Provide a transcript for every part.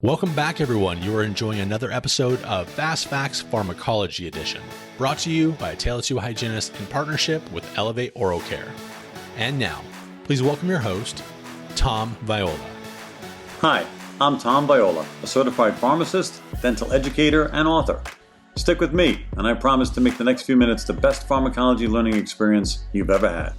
Welcome back, everyone. You are enjoying another episode of Fast Facts Pharmacology Edition, brought to you by a Tale 2 hygienist in partnership with Elevate Oral Care. And now, please welcome your host, Tom Viola. Hi, I'm Tom Viola, a certified pharmacist, dental educator, and author. Stick with me, and I promise to make the next few minutes the best pharmacology learning experience you've ever had.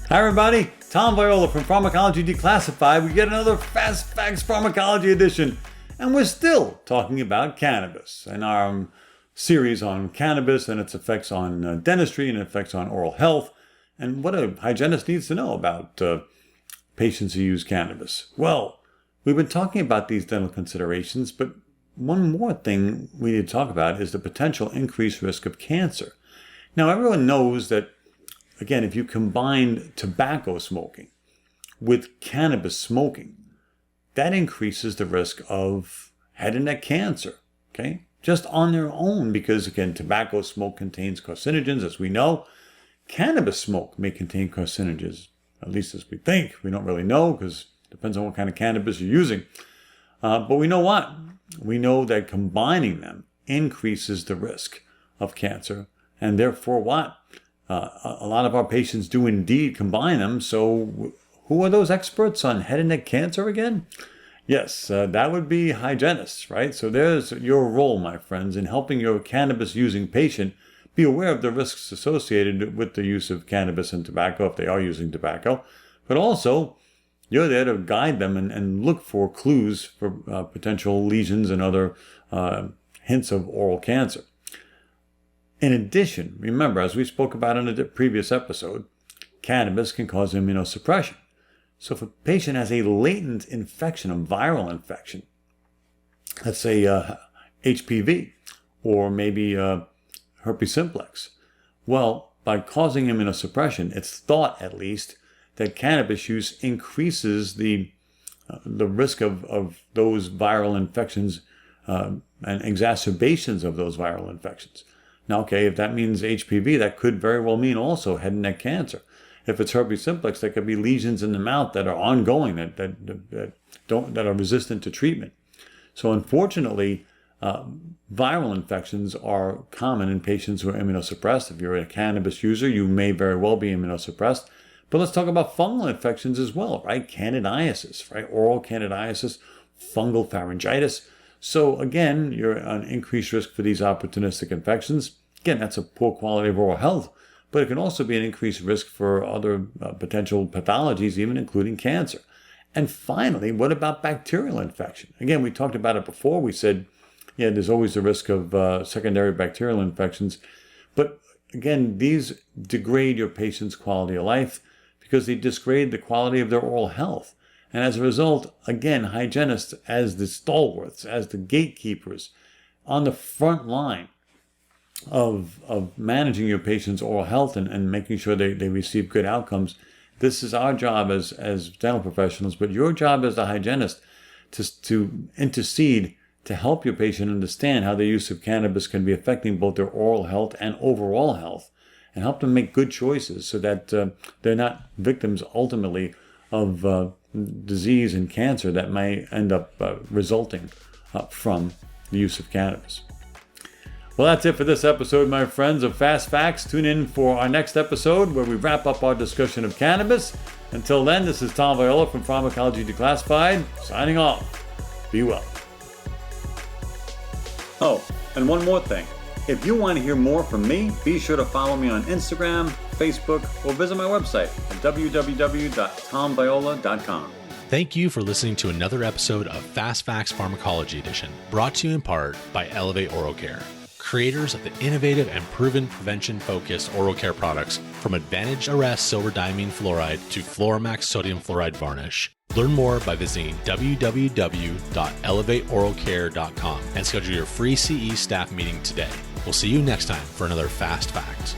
Hi everybody, Tom Viola from Pharmacology Declassified. We get another Fast Facts Pharmacology Edition, and we're still talking about cannabis and our series on cannabis and its effects on dentistry and effects on oral health, and what a hygienist needs to know about patients who use cannabis. Well, we've been talking about these dental considerations, but one more thing we need to talk about is the potential increased risk of cancer. Now, everyone knows that, again, if you combine tobacco smoking with cannabis smoking, that increases the risk of head and neck cancer, okay? Just on their own, because, again, tobacco smoke contains carcinogens, as we know. Cannabis smoke may contain carcinogens, at least as we think. We don't really know, because it depends on what kind of cannabis you're using. But we know what? We know that combining them increases the risk of cancer, and therefore what? A lot of our patients do indeed combine them. So who are those experts on head and neck cancer again? Yes, that would be hygienists, right? So there's your role, my friends, in helping your cannabis-using patient be aware of the risks associated with the use of cannabis and tobacco, if they are using tobacco. But also, you're there to guide them and look for clues for potential lesions and other hints of oral cancer. In addition, remember, as we spoke about in a previous episode, cannabis can cause immunosuppression. So if a patient has a latent infection, a viral infection, let's say HPV, or maybe herpes simplex, well, by causing immunosuppression, it's thought at least that cannabis use increases the risk of those viral infections and exacerbations of those viral infections. Now, okay, if that means HPV, that could very well mean also head and neck cancer. If it's herpes simplex, there could be lesions in the mouth that are ongoing, that are resistant to treatment. So unfortunately, viral infections are common in patients who are immunosuppressed. If you're a cannabis user, you may very well be immunosuppressed. But let's talk about fungal infections as well, right? Candidiasis, right? Oral candidiasis, fungal pharyngitis. So again, you're on increased risk for these opportunistic infections. Again, that's a poor quality of oral health, but it can also be an increased risk for other potential pathologies, even including cancer. And finally, what about bacterial infection? Again, we talked about it before. We said, yeah, there's always the risk of secondary bacterial infections. But again, these degrade your patient's quality of life because they degrade the quality of their oral health. And as a result, again, hygienists as the stalwarts, as the gatekeepers on the front line of managing your patient's oral health and making sure they receive good outcomes. This is our job as dental professionals, but your job as the hygienist to intercede to help your patient understand how the use of cannabis can be affecting both their oral health and overall health, and help them make good choices so that they're not victims ultimately of disease and cancer that may end up resulting from the use of cannabis. Well, that's it for this episode, my friends of Fast Facts. Tune in for our next episode where we wrap up our discussion of cannabis. Until then, this is Tom Viola from Pharmacology Declassified, signing off. Be well. Oh, and one more thing. If you want to hear more from me, be sure to follow me on Instagram, Facebook, or visit my website at www.tomviola.com. Thank you for listening to another episode of Fast Facts Pharmacology Edition, brought to you in part by Elevate Oral Care, creators of the innovative and proven prevention-focused oral care products from Advantage Arrest Silver Diamine Fluoride to Fluoramax Sodium Fluoride Varnish. Learn more by visiting www.elevateoralcare.com and schedule your free CE staff meeting today. We'll see you next time for another Fast Fact.